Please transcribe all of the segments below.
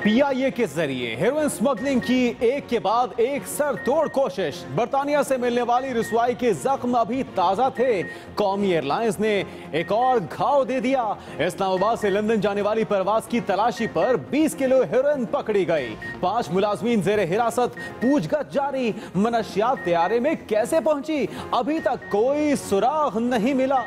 PIA के जरिए heroin smuggling की एक के बाद एक सरतोड़ कोशिश। बर्तानिया से मिलने वाली रुसवाई के जख्म अभी ताजा थे। कौमी एयरलाइंस ने एक और घाव दे दिया। इस्लामाबाद से लंदन जाने वाली परवाज की तलाशी पर 20 किलो हेरोइन पकड़ी गई। 5 मुलाजमीन जेर हिरासत, पूछगछ जारी। मनशियात तैयारे में कैसे पहुंची, अभी तक कोई सुराग नहीं मिला।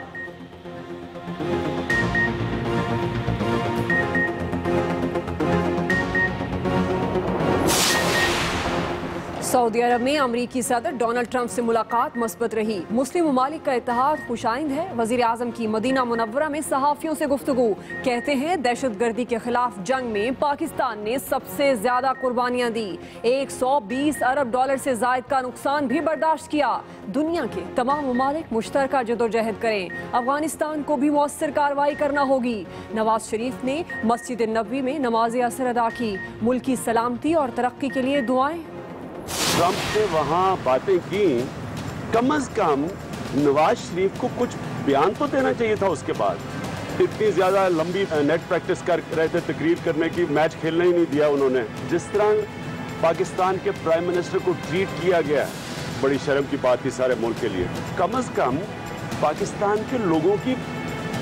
सऊदी अरब में अमरीकी सदर डोनाल्ड ट्रंप से मुलाकात मस्बत रही। मुस्लिम ममालिक का इत्तेहाद खुशाइंद है। वजीर आजम की मदीना मुनव्वरा में सहाफियों से गुफ्तगू। कहते हैं दहशतगर्दी के खिलाफ जंग में पाकिस्तान ने सबसे ज्यादा कुर्बानियां दी। 120 अरब डॉलर से जायद का नुकसान भी बर्दाश्त किया। दुनिया के तमाम ममालिक मुश्तरका जदोजहद करें। अफगानिस्तान को भी मौसर कार्रवाई करना होगी। नवाज शरीफ ने मस्जिद नबवी में नमाज असर अदा की। मुल्क की सलामती और तरक्की के लिए दुआएं। ट्रंप ने वहाँ बातें की, कम अज कम नवाज शरीफ को कुछ बयान तो देना चाहिए था। उसके बाद इतनी ज्यादा लंबी नेट प्रैक्टिस कर रहे थे तकरीर करने की, मैच खेलने ही नहीं दिया उन्होंने। जिस तरह पाकिस्तान के प्राइम मिनिस्टर को ट्रीट किया गया, बड़ी शर्म की बात थी सारे मुल्क के लिए। कम अज कम पाकिस्तान के लोगों की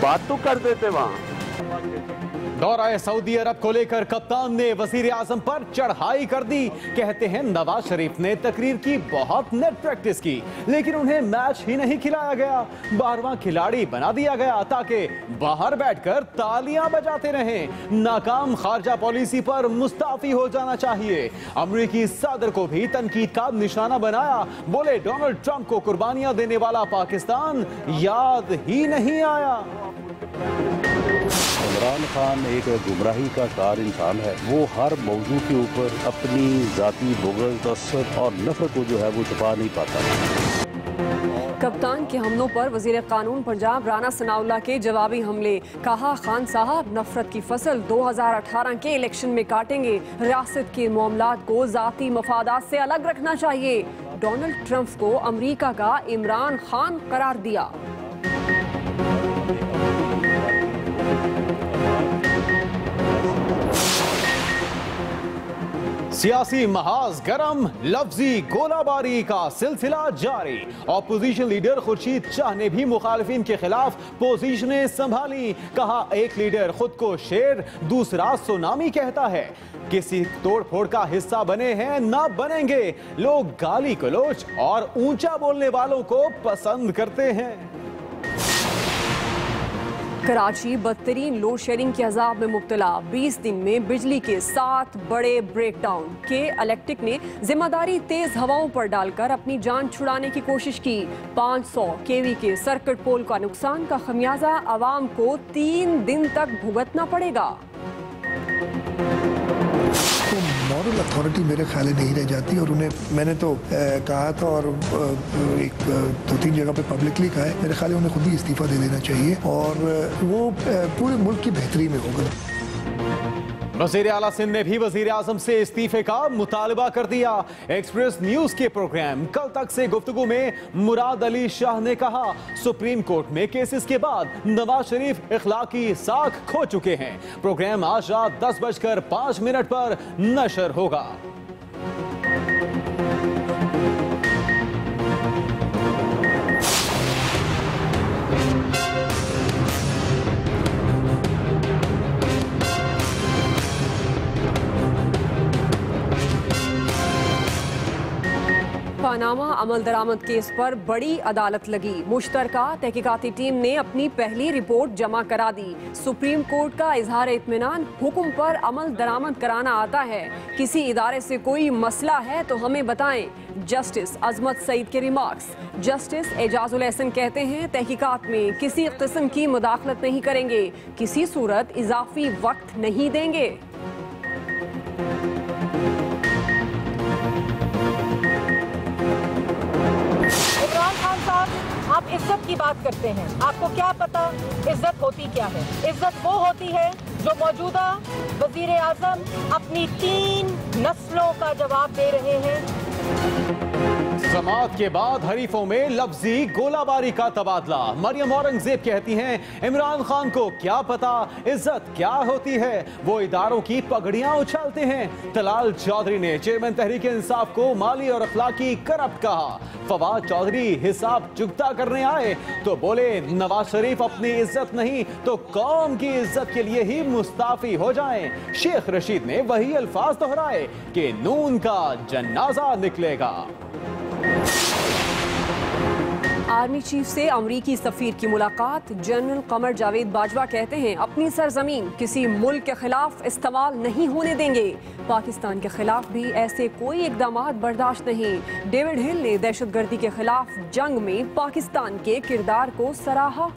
बात तो कर देते वहाँ। दौरा सऊदी अरब को लेकर कप्तान ने वजीर आजम पर चढ़ाई कर दी। कहते हैं नवाज शरीफ ने तकरीर की बहुत नेट प्रैक्टिस की, लेकिन उन्हें मैच ही नहीं खिलाया गया। 12वां खिलाड़ी बना दिया गया ताकि बाहर बैठकर तालियां बजाते रहें। नाकाम खारजा पॉलिसी पर मुस्ताफी हो जाना चाहिए। अमरीकी सदर को भी तनकीद का निशाना बनाया। बोले डोनाल्ड ट्रंप को कुर्बानियां देने वाला पाकिस्तान याद ही नहीं आया। इमरान खान एक गुमराही का कार इंसान है। वो हर मौजू के ऊपर अपनी जाती बुग़्ज़, तअस्सुब और नफरत को जो है वो छुपा नहीं पाता। कप्तान के हमलों पर वजीर कानून पंजाब राना सनाउल्लाह के जवाबी हमले। कहा खान साहब नफरत की फसल 2018 के इलेक्शन में काटेंगे। रियासत के मामलात को जाती मफादात से अलग रखना चाहिए। डोनाल्ड ट्रंप को अमरीका का इमरान खान करार दिया। सियासी महाज गरम, लफ्जी गोलाबारी का सिलसिला जारी। ऑपोजिशन लीडर खुर्शीद शाह ने भी मुखालिफिन के खिलाफ पोजीशनें संभाली। कहा एक लीडर खुद को शेर, दूसरा सुनामी कहता है। किसी तोड़फोड़ का हिस्सा बने हैं ना बनेंगे। लोग गाली गलौज और ऊंचा बोलने वालों को पसंद करते हैं। कराची बदतरीन लोड शेडिंग के अजाब में मुब्तला। 20 दिन में बिजली के 7 बड़े ब्रेकडाउन के इलेक्ट्रिक ने जिम्मेदारी तेज हवाओं पर डालकर अपनी जान छुड़ाने की कोशिश की। 500 केवी के सर्किट पोल का नुकसान का खमियाजा आवाम को 3 दिन तक भुगतना पड़ेगा। तो मॉरल अथॉरिटी मेरे ख्याल नहीं रह जाती। और उन्हें मैंने तो कहा था और एक 2-3 जगह पे पब्लिकली कहा है, मेरे ख्याल उन्हें खुद ही इस्तीफा दे देना चाहिए और वो पूरे मुल्क की बेहतरी में होगा। वज़ीर आला सिंध ने भी वज़ीर आज़म से इस्तीफे का मुतालबा कर दिया। एक्सप्रेस न्यूज के प्रोग्राम कल तक से गुफ्तगू में मुराद अली शाह ने कहा सुप्रीम कोर्ट में केसेस के बाद नवाज शरीफ इखलाकी साख खो चुके हैं। प्रोग्राम आज रात 10:05 पर नशर होगा। पानामा अमल दरामद केस पर बड़ी अदालत लगी। मुश्तरका तहकीकाती टीम ने अपनी पहली रिपोर्ट जमा करा दी। सुप्रीम कोर्ट का इजहार इत्मीनान, हुक्म पर अमल दरामद कराना आता है। किसी इदारे से कोई मसला है तो हमें बताएं। जस्टिस अजमत सईद के रिमार्क्स। जस्टिस एजाजुल एहसन कहते हैं तहकीकात में किसी किस्म की मुदाखलत नहीं करेंगे, किसी सूरत इजाफी वक्त नहीं देंगे। आप इज्जत की बात करते हैं, आपको क्या पता इज्जत होती क्या है? इज्जत वो होती है जो मौजूदा वजीर आजम अपनी 3 नस्लों का जवाब दे रहे हैं। समाअत के बाद हरीफों में लफ्जी गोलाबारी का तबादला। मरियम औरंगजेब कहती हैं इमरान खान को क्या पता इज्जत क्या होती है, वो इदारों की पगड़ियां उछालते हैं। तलाल चौधरी ने चेयरमैन तहरीक इंसाफ को माली और अखलाकी करप्ट कहा। फवाद चौधरी हिसाब चुकता करने आए तो बोले नवाज शरीफ अपनी इज्जत नहीं तो कौम की इज्जत के लिए ही मुस्ताफी हो जाएं। शेख रशीद ने वही अल्फाज दोहराए कि नून का जनाजा निकलेगा। आर्मी चीफ से अमरीकी सफीर की मुलाकात। जनरल कमर जावेद बाजवा कहते हैं अपनी सरजमीन किसी मुल्क के खिलाफ इस्तेमाल नहीं होने देंगे। पाकिस्तान के खिलाफ भी ऐसे कोई इकदामात बर्दाश्त नहीं। डेविड हिल ने दहशतगर्दी के खिलाफ जंग में पाकिस्तान के किरदार को सराहा।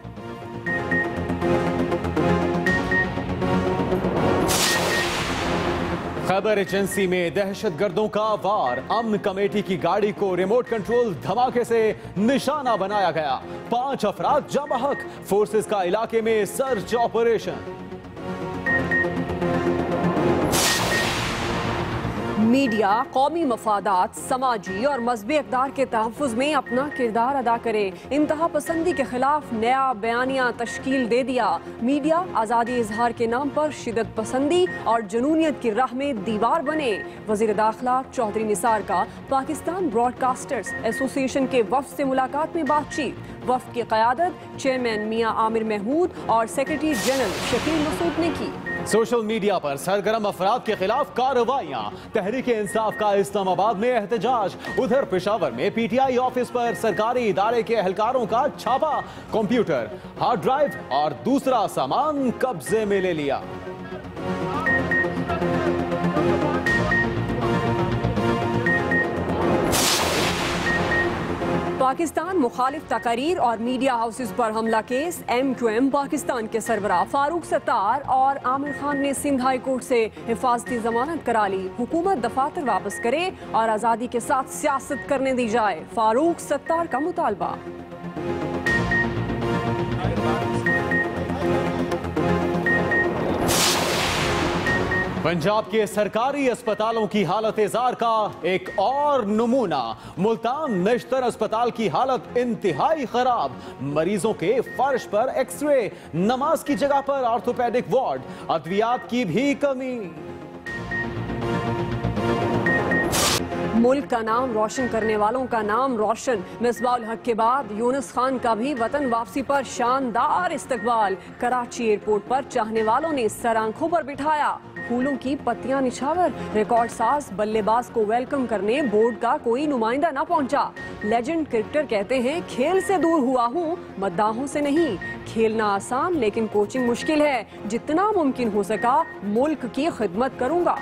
खैबर एजेंसी में दहशतगर्दों का वार। अमन कमेटी की गाड़ी को रिमोट कंट्रोल धमाके से निशाना बनाया गया। 5 अफराद जम बहक। फोर्सेस का इलाके में सर्च ऑपरेशन। मीडिया कौमी मफादात, समाजी और मजहबी इक़दार के तहफ़्फ़ुज़ में अपना किरदार अदा करे। इंतहा पसंदी के खिलाफ नया बयानिया तश्कील दे दिया। मीडिया आज़ादी इजहार के नाम पर शिदत पसंदी और जुनूनियत की राह में दीवार बने। वज़ीर दाखिला चौधरी निसार का पाकिस्तान ब्रॉडकास्टर्स एसोसिएशन के वफ़द से मुलाकात में बातचीत। वफ़द की क़यादत चेयरमैन मियां आमिर महमूद और सेक्रेटरी जनरल शकील मसूद ने की। सोशल मीडिया पर सरगर्म अफराद के खिलाफ कार्रवाइयां। तहरीक इंसाफ का इस्लामाबाद में एहतजाज। उधर पेशावर में पीटीआई ऑफिस पर सरकारी इदारे के एहलकारों का छापा। कंप्यूटर, हार्ड ड्राइव और दूसरा सामान कब्जे में ले लिया। पाकिस्तान मुखालिफ तकारीर और मीडिया हाउसेस पर हमला केस। MQM पाकिस्तान के सरबराह फारूक सत्तार और आमिर खान ने सिंध हाई कोर्ट से हिफाजती जमानत करा ली। हुकूमत दफातर वापस करे और आज़ादी के साथ सियासत करने दी जाए, फारूक सत्तार का मुतालबा। पंजाब के सरकारी अस्पतालों की हालत एजार का एक और नमूना। मुल्तान नश्तर अस्पताल की हालत इंतहाई खराब। मरीजों के फर्श पर एक्सरे, नमाज की जगह पर ऑर्थोपेडिक वार्ड, अद्वियात की भी कमी। मुल्क का नाम रोशन करने वालों का नाम रोशन। मिसबाउल हक के बाद यूनुस खान का भी वतन वापसी पर शानदार इस्तकबाल। कराची एयरपोर्ट पर चाहने वालों ने सर आंखों पर बिठाया। फूलों की पत्तियां निछावर। रिकॉर्ड साज बल्लेबाज को वेलकम करने बोर्ड का कोई नुमाइंदा न पहुंचा। लेजेंड क्रिकेटर कहते हैं खेल से दूर हुआ हूं, मद्दाहों से नहीं। खेलना आसान लेकिन कोचिंग मुश्किल है। जितना मुमकिन हो सका मुल्क की खिदमत करूंगा।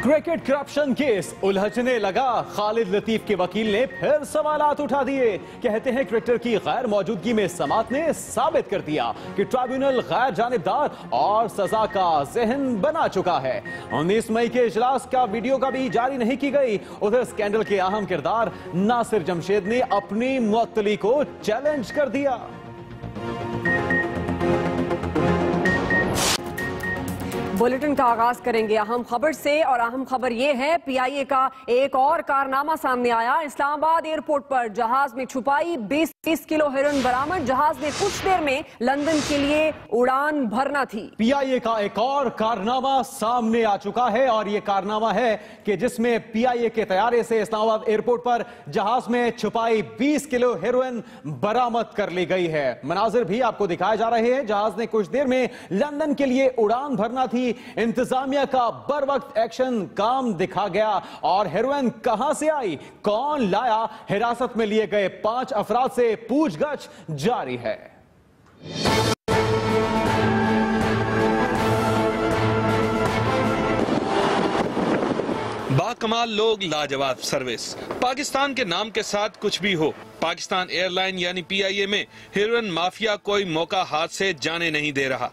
क्रिकेट करप्शन केस उलझने लगा। खालिद लतीफ के वकील ने फिर सवालात उठा दिए। कहते हैं क्रिकेटर की गैर मौजूदगी में समाअत ने साबित कर दिया कि ट्राइब्यूनल गैर जानिबदार और सजा का ज़हन बना चुका है। 19 मई के इजलास का वीडियो का भी जारी नहीं की गई। उधर स्कैंडल के अहम किरदार नासिर जमशेद ने अपनी मुअत्तली को चैलेंज कर दिया। बुलेटिन का आगाज करेंगे अहम खबर से और अहम खबर ये है PIA का एक और कारनामा सामने आया। इस्लामाबाद एयरपोर्ट पर जहाज में छुपाई 20 किलो हेरोइन बरामद। जहाज ने कुछ देर में लंदन के लिए उड़ान भरना थी। PIA का एक और कारनामा सामने आ चुका है और ये कारनामा है कि जिसमें PIA के तैयारे से इस्लामाबाद एयरपोर्ट पर जहाज में छुपाई 20 किलो हेरोइन बरामद कर ली गई है। मनाजिर भी आपको दिखाए जा रहे हैं। जहाज ने कुछ देर में लंदन के लिए उड़ान भरना थी। इंतजामिया का बर वक्त एक्शन काम दिखा गया। और हेरोइन कहां से आई, कौन लाया, हिरासत में लिए गए 5 अफराद से पूछगछ जारी है। बाकमाल लोग, लाजवाब सर्विस। पाकिस्तान के नाम के साथ कुछ भी हो, पाकिस्तान एयरलाइन यानी PIA में हेरोइन माफिया कोई मौका हाथ से जाने नहीं दे रहा।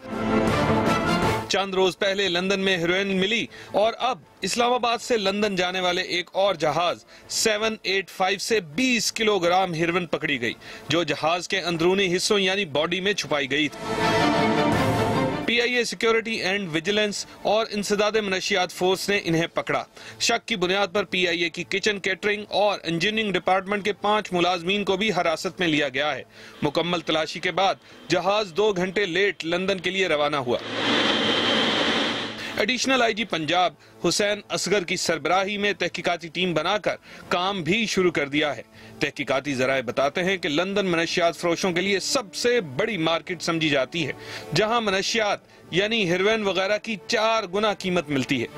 चंद रोज पहले लंदन में हेरोइन मिली और अब इस्लामाबाद से लंदन जाने वाले एक और जहाज 785 से 20 किलोग्राम हेरोइन पकड़ी गई, जो जहाज के अंदरूनी हिस्सों यानी बॉडी में छुपाई गई थी। PIA सिक्योरिटी एंड विजिलेंस और इंसदाद मनशियात फोर्स ने इन्हें पकड़ा। शक की बुनियाद पर PIA की किचन, केटरिंग और इंजीनियरिंग डिपार्टमेंट के 5 मुलाजमीन को भी हिरासत में लिया गया है। मुकम्मल तलाशी के बाद जहाज 2 घंटे लेट लंदन के लिए रवाना हुआ। एडिशनल IG पंजाब हुसैन असगर की सरबराही में तहकीकाती टीम बनाकर काम भी शुरू कर दिया है। तहकीकाती जराए बताते हैं कि लंदन मनशियात फरोशों के लिए सबसे बड़ी मार्केट समझी जाती है, जहां मनशियात यानी हेरोइन वगैरह की 4 गुना कीमत मिलती है।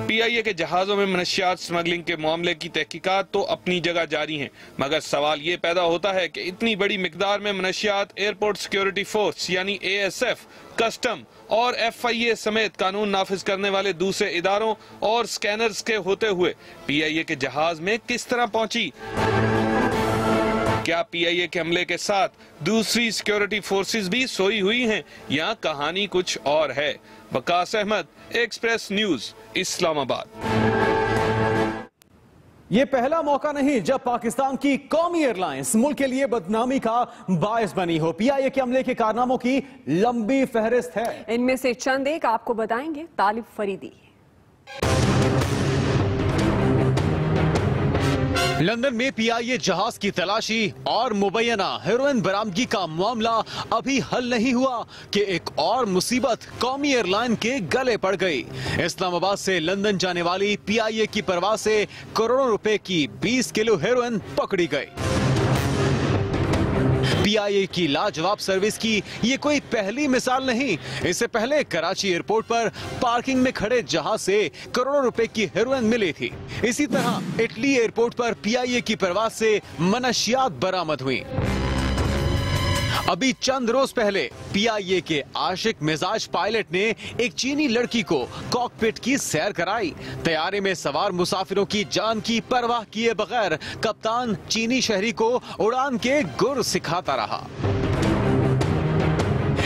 PIA के जहाजों में मनशियात स्मगलिंग के मामले की तहकीकात तो अपनी जगह जारी हैं, मगर सवाल ये पैदा होता है कि इतनी बड़ी मिकदार में मनशियात एयरपोर्ट सिक्योरिटी फोर्स यानी ASF, कस्टम और FIA समेत कानून नाफिज करने वाले दूसरे इदारों और स्कैनर्स के होते हुए PIA के जहाज में किस तरह पहुंची। क्या PIA के हमले के साथ दूसरी सिक्योरिटी फोर्सेस भी सोई हुई हैं या कहानी कुछ और है। Waqas Ahmed, express news, Islamabad. ये पहला मौका नहीं जब पाकिस्तान की कौमी एयरलाइंस मुल्क के लिए बदनामी का बायस बनी हो। PIA के हमले के कारनामों की लंबी फहरिस्त है। इनमें से चंद एक आपको बताएंगे तालिब फरीदी। लंदन में PIA जहाज की तलाशी और मुबैना हेरोइन बरामदगी का मामला अभी हल नहीं हुआ कि एक और मुसीबत कौमी एयरलाइन के गले पड़ गई। इस्लामाबाद से लंदन जाने वाली PIA की परवाज से करोड़ों रुपए की 20 किलो हेरोइन पकड़ी गई। PIA की लाजवाब सर्विस की ये कोई पहली मिसाल नहीं। इससे पहले कराची एयरपोर्ट पर पार्किंग में खड़े जहाज से करोड़ों रुपए की हेरोइन मिली थी। इसी तरह इटली एयरपोर्ट पर PIA की परवाज से मनशियात बरामद हुई। अभी चंद रोज पहले PIA के आशिक मिजाज पायलट ने एक चीनी लड़की को कॉकपिट की सैर कराई। तैयारे में सवार मुसाफिरों की जान की परवाह किए बगैर कप्तान चीनी शहरी को उड़ान के गुर सिखाता रहा।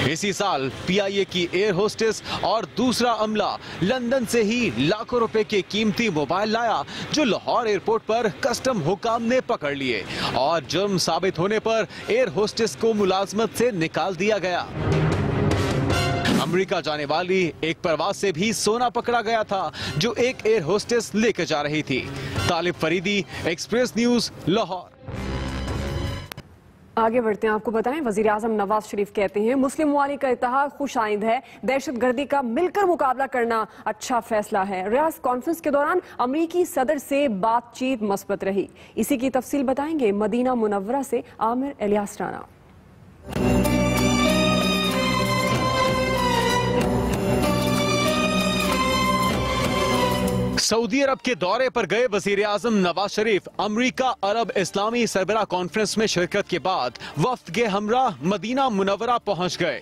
इसी साल PIA की एयर होस्टेस और दूसरा अमला लंदन से ही लाखों रुपए के कीमती मोबाइल लाया, जो लाहौर एयरपोर्ट पर कस्टम हुकाम ने पकड़ लिए और जुर्म साबित होने पर एयर होस्टेस को मुलाजमत से निकाल दिया गया। अमेरिका जाने वाली एक परवाज से भी सोना पकड़ा गया था, जो एक एयर होस्टेस लेकर जा रही थी। तालिब फरीदी, एक्सप्रेस न्यूज, लाहौर। आगे बढ़ते हैं, आपको बताएं वजीर आजम नवाज शरीफ कहते हैं मुस्लिम ममालिक का इत्तेहाद खुशाइंद है, दहशतगर्दी का मिलकर मुकाबला करना अच्छा फैसला है। रियाज कॉन्फ्रेंस के दौरान अमरीकी सदर से बातचीत मस्बत रही। इसी की तफसील बताएंगे मदीना मुनव्वरा से आमिर इलियास राना। सऊदी अरब के दौरे पर गए वजीर आजम नवाज शरीफ अमरीका अरब इस्लामी सरबराह कॉन्फ्रेंस में शिरकत के बाद वफ्द के हमरा मदीना मुनव्वरा पहुंच गए।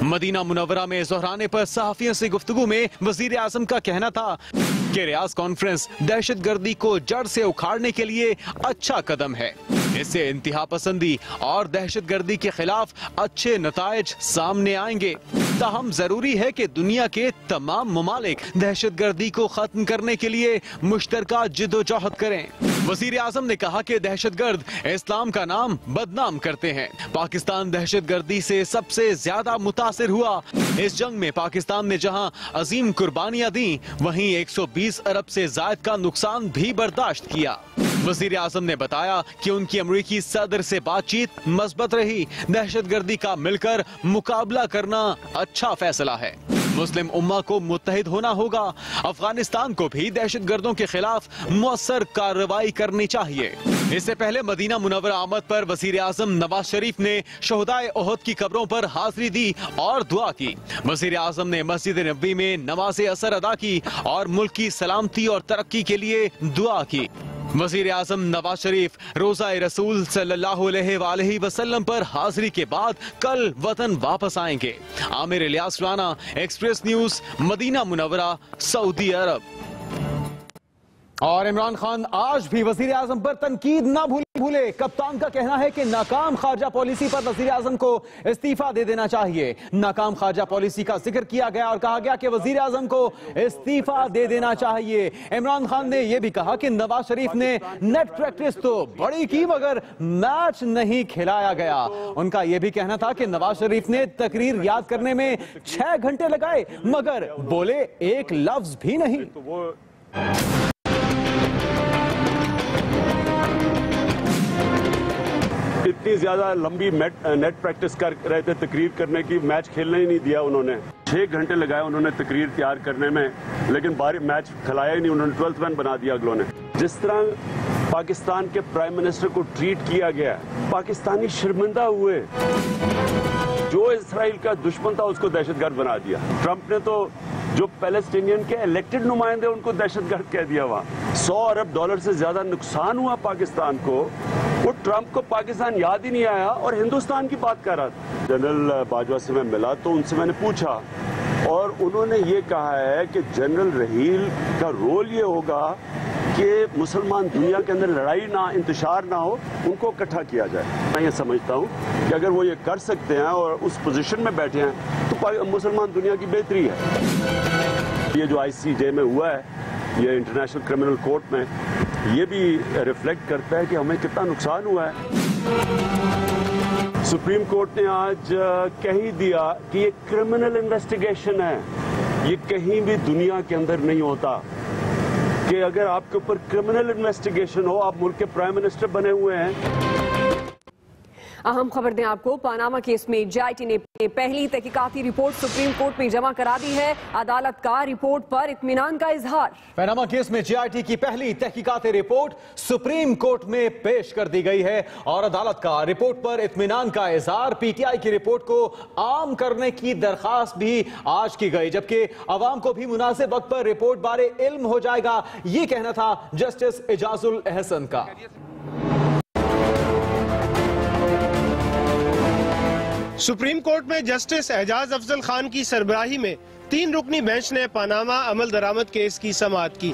मदीना मुनव्वरा में ज़ोहराने पर सहाफियों से गुफ्तगू में वजीर आजम का कहना था कि रियाज कॉन्फ्रेंस दहशतगर्दी को जड़ से उखाड़ने के लिए अच्छा कदम है। इससे इंतहा पसंदी और दहशतगर्दी के खिलाफ अच्छे नतायज सामने आएंगे। ताहम जरूरी है कि दुनिया के तमाम ममालिक दहशतगर्दी को खत्म करने के लिए मुश्तरका जिद्दोजहद करें। वजीर आजम ने कहा कि दहशतगर्द इस्लाम का नाम बदनाम करते हैं। पाकिस्तान दहशतगर्दी से सबसे ज्यादा मुतासिर हुआ। इस जंग में पाकिस्तान ने जहां अजीम कुर्बानियां दी, वहीं 120 अरब से जायद का नुकसान भी बर्दाश्त किया। वजीर आजम ने बताया कि उनकी अमरीकी सदर से बातचीत मस्बत रही। दहशतगर्दी का मिलकर मुकाबला करना अच्छा फैसला है। मुस्लिम उम्मा को मुत्तहिद होना होगा। अफगानिस्तान को भी दहशतगर्दों के खिलाफ मुअस्सर कार्रवाई करनी चाहिए। इससे पहले मदीना मुनव्वरा आमद पर वजीर आजम नवाज शरीफ ने शोहदाए ओहद की कब्रों पर हाजिरी दी और दुआ की। वजीर आजम ने मस्जिद नबवी में नमाज असर अदा की और मुल्क की सलामती और तरक्की के लिए दुआ की। वजीर आजम नवाज शरीफ रोज़ा रसूल सल्लल्लाहु अलैहि वसल्लम पर हाजिरी के बाद कल वतन वापस आएंगे। Aamir Ilyas Rana, Express News, Madina Munawwara, Saudi Arab. और इमरान खान आज भी वजीर आजम पर तनकीद ना भूलें। भूले, कप्तान का कहना है कि नाकाम खारजा पॉलिसी पर वजीर आजम को इस्तीफा दे देना चाहिए। नाकाम खारजा पॉलिसी का जिक्र किया गया और कहा गया कि वजीर आजम को इस्तीफा दे देना चाहिए। इमरान खान ने यह भी कहा कि नवाज शरीफ ने नेट प्रैक्टिस तो बड़ी की मगर मैच नहीं खिलाया गया। उनका यह भी कहना था कि नवाज शरीफ ने तकरीर याद करने में 6 घंटे लगाए मगर बोले एक लफ्ज भी नहीं। इतनी ज्यादा लंबी नेट प्रैक्टिस कर रहे थे तकरीर करने की, मैच खेलने ही नहीं दिया उन्होंने। 6 घंटे लगाए उन्होंने तकरीर तैयार करने में, लेकिन बारी मैच खिलाया ही नहीं उन्होंने। 12th मैन बना दिया अगलों ने। जिस तरह पाकिस्तान के प्राइम मिनिस्टर को ट्रीट किया गया, पाकिस्तानी शर्मिंदा हुए। जो इसराइल का दुश्मन था उसको दहशतगर्द बना दिया। ट्रंप ने तो जो पैलेस्टीनियन के इलेक्टेड नुमाइंदे उनको दहशतगर्द कह दिया। वहां $100 अरब से ज्यादा नुकसान हुआ पाकिस्तान को। वो ट्रंप को पाकिस्तान याद ही नहीं आया और हिंदुस्तान की बात कर रहा था। जनरल बाजवा से मैं मिला तो उनसे मैंने पूछा और उन्होंने ये कहा है कि जनरल रहील का रोल ये होगा कि मुसलमान दुनिया के अंदर लड़ाई ना, इंतशार ना हो, उनको इकट्ठा किया जाए। मैं ये समझता हूँ कि अगर वो ये कर सकते हैं और उस पोजीशन में बैठे हैं तो मुसलमान दुनिया की बेहतरी है। ये जो ICJ में हुआ है, ये इंटरनेशनल क्रिमिनल कोर्ट में, ये भी रिफ्लेक्ट करता है कि हमें कितना नुकसान हुआ है। सुप्रीम कोर्ट ने आज कह ही दिया कि ये क्रिमिनल इन्वेस्टिगेशन है। ये कहीं भी दुनिया के अंदर नहीं होता कि अगर आपके ऊपर क्रिमिनल इन्वेस्टिगेशन हो, आप मुल्क के प्राइम मिनिस्टर बने हुए हैं। अहम खबर दें आपको, पनामा केस में JIT ने पहली तहकीकाती रिपोर्ट सुप्रीम कोर्ट में जमा करा दी है। अदालत का रिपोर्ट पर इत्मीनान का इजहार। पनामा केस में JIT की पहली तहकीकाती रिपोर्ट सुप्रीम कोर्ट में पेश कर दी गई है और अदालत का रिपोर्ट पर इत्मीनान का इजहार। PTI की रिपोर्ट को आम करने की दरखास्त भी आज की गई, जबकि अवाम को भी मुनासिब वक्त पर रिपोर्ट बारे इल्म हो जाएगा, ये कहना था जस्टिस एजाजुल एहसन का। सुप्रीम कोर्ट में जस्टिस एजाज अफजल खान की सरबराही में 3 रुकनी बेंच ने पनामा अमल दरामद केस की समाअत की।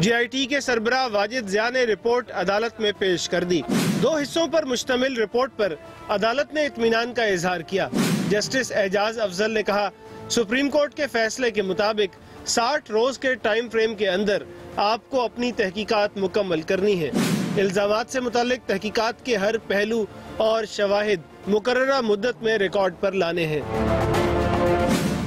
JIT के सरबराह वाजिद ज़िया ने रिपोर्ट अदालत में पेश कर दी। 2 हिस्सों पर मुश्तमिल रिपोर्ट पर अदालत ने इत्मीनान का इजहार किया। जस्टिस एजाज अफजल ने कहा, सुप्रीम कोर्ट के फैसले के मुताबिक 60 रोज के टाइम फ्रेम के अंदर आपको अपनी तहकीकात मुकम्मल करनी है। इल्जामात से मुतालिक तहकीकात के हर पहलू और शवाहिद मुकर्ररा मुद्दत में रिकॉर्ड पर लाने हैं।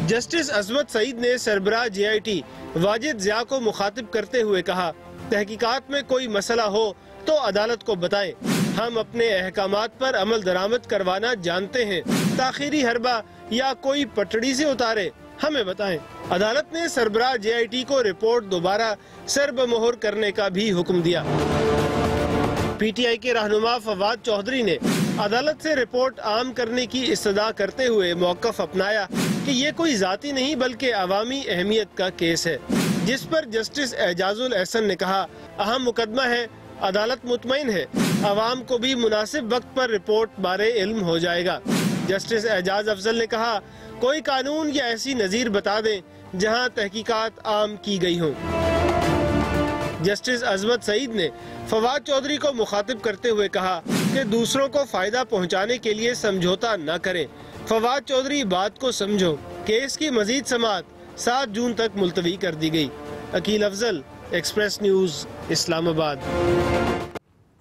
जस्टिस अजमत सईद ने सरबराह JIT वाजिद ज़िया को मुखातिब करते हुए कहा, तहकीकात में कोई मसला हो तो अदालत को बताएं। हम अपने अहकामात पर अमल दरामद करवाना जानते हैं। ताखीरी हरबा या कोई पटड़ी से उतारे, हमें बताएं। अदालत ने सरबराह JIT को रिपोर्ट दोबारा सरबमोहर करने का भी हुक्म दिया। PTI के रहनुमा फवाद चौधरी ने अदालत से रिपोर्ट आम करने की इस्तदा करते हुए मौक़िफ़ अपनाया कि ये कोई जाती नहीं बल्कि अवामी अहमियत का केस है, जिस पर जस्टिस एजाजुल एहसन ने कहा, अहम मुकदमा है, अदालत मुतमईन है, अवाम को भी मुनासिब वक्त पर रिपोर्ट बारे इल्म हो जाएगा। जस्टिस एजाज अफजल ने कहा, कोई कानून या ऐसी नज़ीर बता दें जहां तहकीकात आम की गई हों। जस्टिस अजमत सईद ने फवाद चौधरी को मुखातिब करते हुए कहा कि दूसरों को फायदा पहुंचाने के लिए समझौता न करें। फवाद चौधरी बात को समझो। केस की मजीद समाअत 7 जून तक मुलतवी कर दी गई। Akeel Afzal, Express news, Islamabad.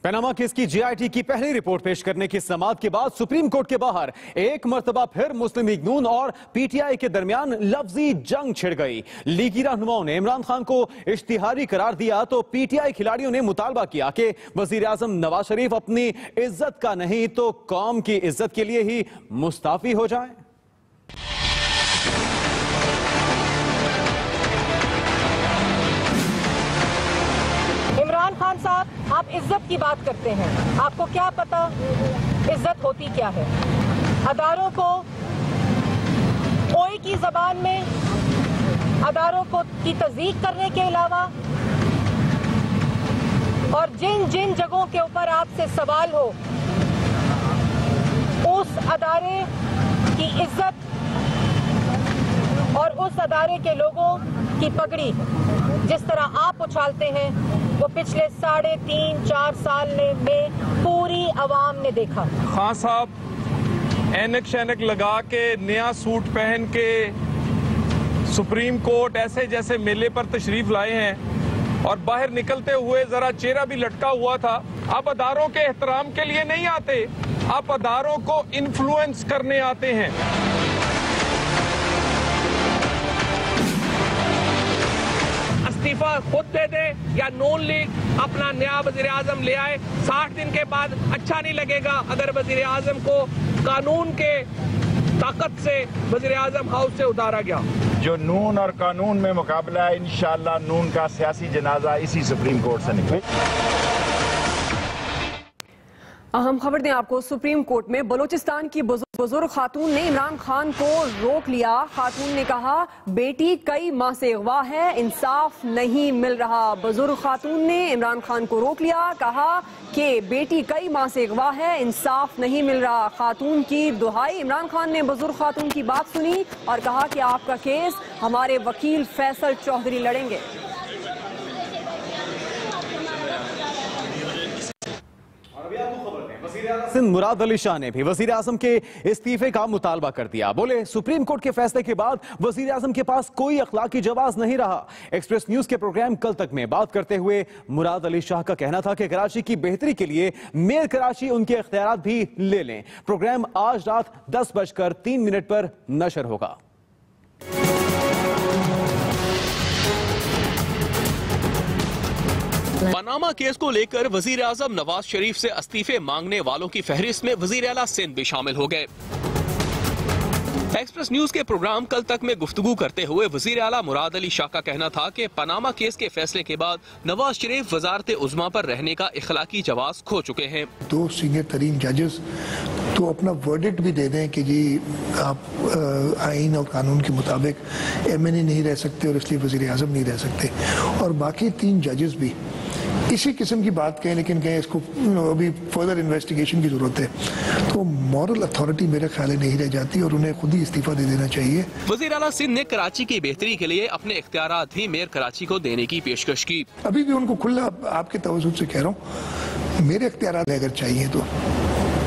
Panama case की JIT की पहली रिपोर्ट पेश करने की समाअत के बाद सुप्रीम कोर्ट के बाहर एक मर्तबा फिर मुस्लिम लीग नून और PTI के दरमियान लफ्जी जंग छिड़ गई। लीगी रहनुमाओं ने इमरान खान को इश्तिहारी करार दिया तो PTI खिलाड़ियों ने मुतालबा किया कि वजीर आजम नवाज शरीफ अपनी इज्जत का नहीं तो कौम की इज्जत के लिए ही मुस्ताफी हो जाए। इमरान खान साहब, आप इज्जत की बात करते हैं, आपको क्या पता इज्जत होती क्या है? अदारों को ओए की जबान में अदारों को की तस्दीक करने के अलावा और जिन जिन जगहों के ऊपर आपसे सवाल हो, उस अदारे की इज्जत और उस अदारे के लोगों की पगड़ी जिस तरह आप उछालते हैं, वो पिछले 3.5-4 साल में पूरी आवाम ने देखा। खान साहब ऐनक शैनक लगा के, नया सूट पहन के सुप्रीम कोर्ट ऐसे जैसे मेले पर तशरीफ लाए हैं और बाहर निकलते हुए जरा चेहरा भी लटका हुआ था। आप अदारों के एहतराम के लिए नहीं आते, आप अदारों को इन्फ्लुएंस करने आते हैं। इस्तीफा खुद दे दे या नून लीग अपना नया वजीर आजम ले आए। 60 दिन के बाद अच्छा नहीं लगेगा अगर वजीर आजम को कानून के ताकत से वजीर आजम हाउस से उतारा गया। जो नून और कानून में मुकाबला है, इंशाअल्लाह नून का सियासी जनाजा इसी सुप्रीम कोर्ट से निकले। अहम खबर दें आपको, सुप्रीम कोर्ट में बलूचिस्तान की बुजुर्ग खातून ने इमरान खान को रोक लिया। खातून ने कहा बेटी कई माह से अगवा है, इंसाफ नहीं मिल रहा। बुजुर्ग खातून ने इमरान खान को रोक लिया, कहा कि बेटी कई माह से अगवा है, इंसाफ नहीं मिल रहा। खातून की दुहाई। इमरान खान ने बुजुर्ग खातून की बात सुनी और कहा कि आपका केस हमारे वकील फैसल चौधरी लड़ेंगे। सिंध मुराद अली शाह ने भी वजीर आजम के इस्तीफे का मुतालबा कर दिया। बोले सुप्रीम कोर्ट के फैसले के बाद वजीर आजम के पास कोई अखलाकी जवाब नहीं रहा। एक्सप्रेस न्यूज के प्रोग्राम कल तक में बात करते हुए मुराद अली शाह का कहना था कि कराची की बेहतरी के लिए मेयर कराची उनके इख्तियारात भी ले लें। प्रोग्राम आज रात 10:03 पर नशर होगा। पनामा केस को लेकर वजीर आजम नवाज शरीफ से इस्तीफे मांगने वालों की फहरिस्त में वजीर आला सिंध भी शामिल हो गए। एक्सप्रेस न्यूज के प्रोग्राम कल तक में गुफ्तगू करते हुए वजीर आला मुराद अली शाह का कहना था कि पनामा केस के फैसले के बाद नवाज शरीफ वजारत उज़्मा पर रहने का इखलाकी जवाब खो चुके हैं। 2 सीनियर तरीन जजेस तो अपना वर्डिक्ट भी दे दें कि जी आप आइन और कानून के मुताबिक MNA नहीं रह सकते और इसलिए वजीर आजम नहीं रह सकते, और बाकी 3 जजेस भी इसी किस्म की बात कहें, लेकिन कहें इसको अभी फर्दर इन्वेस्टिगेशन की जरूरत है, तो मॉरल अथॉरिटी मेरे ख्याल नहीं रह जाती और उन्हें खुद ही इस्तीफा दे देना चाहिए। वज़ीर आला सिंध ने कराची की बेहतरी के लिए अपने इख्तियारात भी मेयर कराची को देने की पेशकश की। अभी भी उनको खुला आपके तवज्जुह से कह रहा हूँ, मेरे इख्तियारात अगर चाहिए तो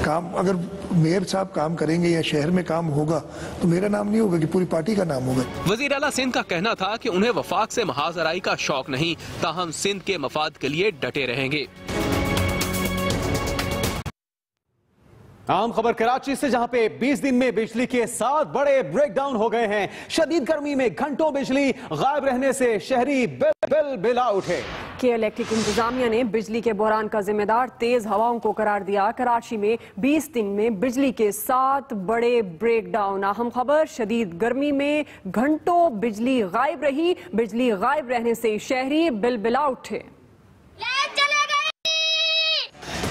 काम, अगर मेयर साहब काम करेंगे या शहर में काम होगा तो मेरा नाम नहीं होगा कि पूरी पार्टी का नाम होगा। वज़ीर आला सिंध का कहना था कि उन्हें वफाक से महाजराई का शौक नहीं, ताहम सिंध के मफाद के लिए डटे रहेंगे। आम खबर कराची से, जहां पे 20 दिन में बिजली के 7 बड़े ब्रेकडाउन हो गए हैं। शदीद गर्मी में घंटों बिजली गायब रहने से शहरी बिला उठे। के इलेक्ट्रिक इंतजामिया ने बिजली के बहरान का जिम्मेदार तेज हवाओं को करार दिया। कराची में 20 दिन में बिजली के 7 बड़े ब्रेकडाउन। अहम खबर, शदीद गर्मी में घंटों बिजली गायब रही। बिजली गायब रहने से शहरी बिला उठे।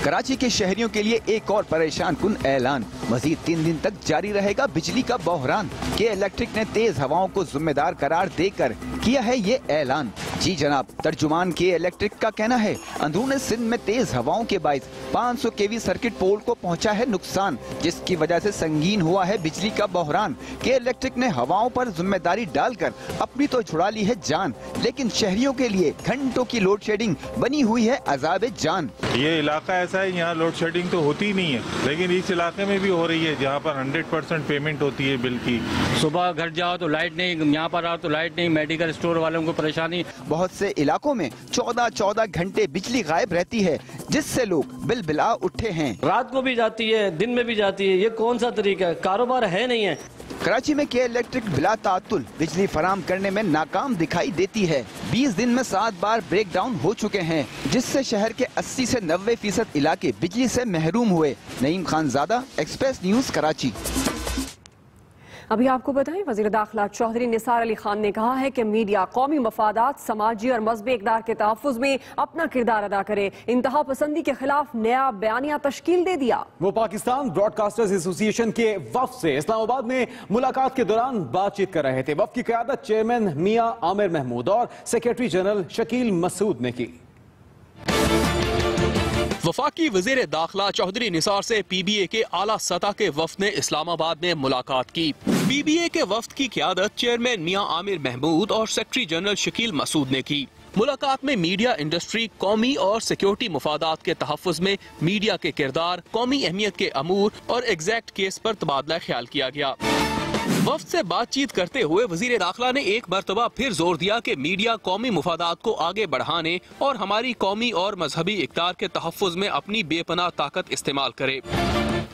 कराची के शहरियों के लिए एक और परेशान कुन ऐलान, मजीद 3 दिन तक जारी रहेगा बिजली का बहरान। के इलेक्ट्रिक ने तेज हवाओं को जिम्मेदार करार देकर किया है ये ऐलान। जी जनाब, तर्जुमान के इलेक्ट्रिक का कहना है अंदरूनी सिंध में तेज हवाओं के बाइस 500 kV सर्किट पोल को पहुंचा है नुकसान, जिसकी वजह से संगीन हुआ है बिजली का बहरान। के इलेक्ट्रिक ने हवाओं पर जिम्मेदारी डालकर अपनी तो छुड़ा ली है जान, लेकिन शहरियों के लिए घंटों की लोड शेडिंग बनी हुई है अजाब जान। ये इलाका ऐसा है, यहाँ लोड शेडिंग तो होती ही नहीं है, लेकिन इस इलाके में भी हो रही है जहाँ पर 100% पेमेंट होती है बिल की। सुबह घर जाओ तो लाइट नहीं, यहाँ पर आओ तो लाइट नहीं, मेडिकल स्टोर वालों को परेशानी। बहुत से इलाकों में 14 घंटे बिजली गायब रहती है, जिससे लोग बिला उठे हैं। रात को भी जाती है, दिन में भी जाती है, ये कौन सा तरीका है? कारोबार है नहीं है। कराची में के इलेक्ट्रिक बिला तातुल बिजली फराम करने में नाकाम दिखाई देती है। 20 दिन में 7 बार ब्रेक डाउन हो चुके हैं, जिससे शहर के 80 से 90% इलाके बिजली से महरूम हुए। Naeem Khanzada, express news, Karachi. अभी आपको बताएं, वज़ीर दाखिला चौधरी निसार अली खान ने कहा है कि मीडिया कौमी मफादात, समाजी और मजहबी इक़दार के तहफ़्फ़ुज़ में अपना किरदार अदा करे। इंतहा पसंदी के खिलाफ नया बयानिया तश्कील दे दिया। वो पाकिस्तान ब्रॉडकास्टर्स एसोसिएशन के वफ़द से इस्लामाबाद में मुलाकात के दौरान बातचीत कर रहे थे। वफ़द की क़यादत चेयरमैन मियां आमिर महमूद और सेक्रेटरी जनरल शकील मसूद ने की। वफाकी वज़ीर दाखिला चौधरी निसार से PBA के आला सतह के वफ़द ने इस्लामाबाद में मुलाकात की। PBA के वफ़द की क़यादत चेयरमैन मियां आमिर महमूद और सेक्रेटरी जनरल शकील मसूद ने की। मुलाकात में मीडिया इंडस्ट्री, कौमी और सिक्योरिटी मुफादात के तहफ़्फ़ुज़ में मीडिया के किरदार, कौमी अहमियत के अमूर और एग्जैक्ट केस पर तबादला ख्याल किया गया। वफ्द से बातचीत करते हुए वजीर दाखिला ने एक मरतबा फिर जोर दिया कि मीडिया कौमी मुफादात को आगे बढ़ाने और हमारी कौमी और मजहबी इक़्तिदार के तहफ़्फ़ुज़ में अपनी बेपनाह ताकत इस्तेमाल करे।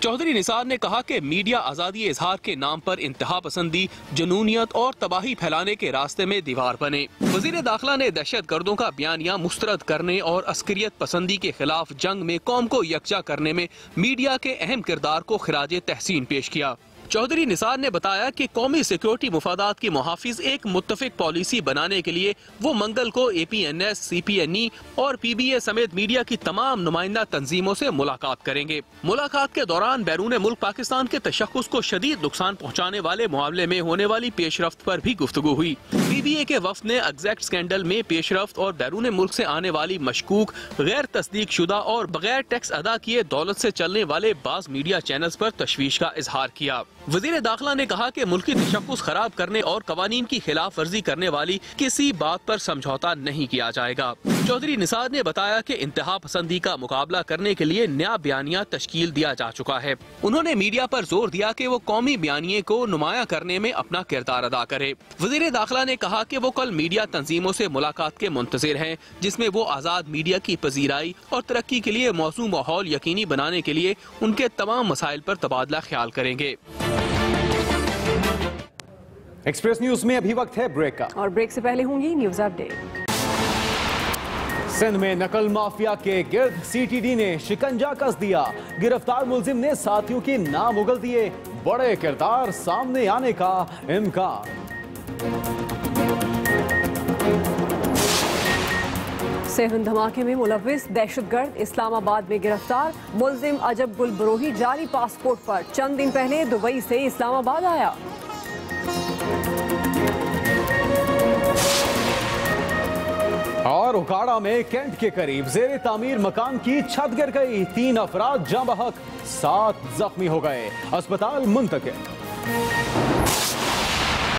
चौधरी निसार ने कहा कि मीडिया आज़ादी इजहार के नाम पर इंतहा पसंदी, जुनूनियत और तबाही फैलाने के रास्ते में दीवार बने। वजीर दाखिला ने दहशत गर्दों का बयानिया मुस्तरद करने और अस्करियत पसंदी के खिलाफ जंग में कौम को यकजा करने में मीडिया के अहम किरदार को खिराज तहसीन पेश किया। चौधरी निसार ने बताया कि कौमी सिक्योरिटी मुफादात की मुहाफिज एक मुत्तफिक पॉलिसी बनाने के लिए वो मंगल को APNS, CPNE और PBA समेत मीडिया की तमाम नुमाइंदा तंजीमों से मुलाकात करेंगे। मुलाकात के दौरान बैरून मुल्क पाकिस्तान के तशख्खुस को शदीद नुकसान पहुँचाने वाले मामले में होने वाली पेशरफ्त पर भी गुफ्तगू हुई। PBA के वफ्द ने एग्जैक्ट स्कैंडल में पेशरफ्त और बैरून मुल्क से आने वाली मशकूक, गैर तस्दीक शुदा और बगैर टैक्स अदा किए दौलत से चलने वाले बाज मीडिया चैनल्स पर तशवीश का इजहार किया। वजीर दाखिला ने कहा कि मुल्की तशक्कुस खराब करने और कवानीन की खिलाफ वर्जी करने वाली किसी बात पर समझौता नहीं किया जाएगा। चौधरी निसार ने बताया कि इंतहा पसंदी का मुकाबला करने के लिए नया बयानिया तश्कील दिया जा चुका है। उन्होंने मीडिया पर जोर दिया कि वो कौमी बयानिए को नुमाया करने में अपना किरदार अदा करे। वजीर दाखिला ने कहा कि वो कल मीडिया तंजीमों से मुलाकात के मुंतजिर हैं, जिसमें वो आज़ाद मीडिया की पजीराई और तरक्की के लिए मौजूद माहौल यकीनी बनाने के लिए उनके तमाम मसाइल पर तबादला ख्याल करेंगे। एक्सप्रेस न्यूज में अभी वक्त है ब्रेक का, और ब्रेक से पहले होंगी न्यूज अपडेट। सिंध में नकल माफिया के गिर्द CTD ने शिकंजा कस दिया। गिरफ्तार मुलजिम ने साथियों के नाम उगल दिए। बड़े किरदार सामने आने का इम्कान। सेहन धमाके में मुलविस दहशतगर्द इस्लामाबाद में गिरफ्तार। मुलजिम अजब गुल बरोही जाली पासपोर्ट पर चंद दिन पहले दुबई से इस्लामाबाद आया। और उकाड़ा में कैंट के करीब जेर तामीर मकान की छत गिर गई। 3 अफराद जाँ बहक, 7 जख्मी हो गए। अस्पताल मुंतकिल।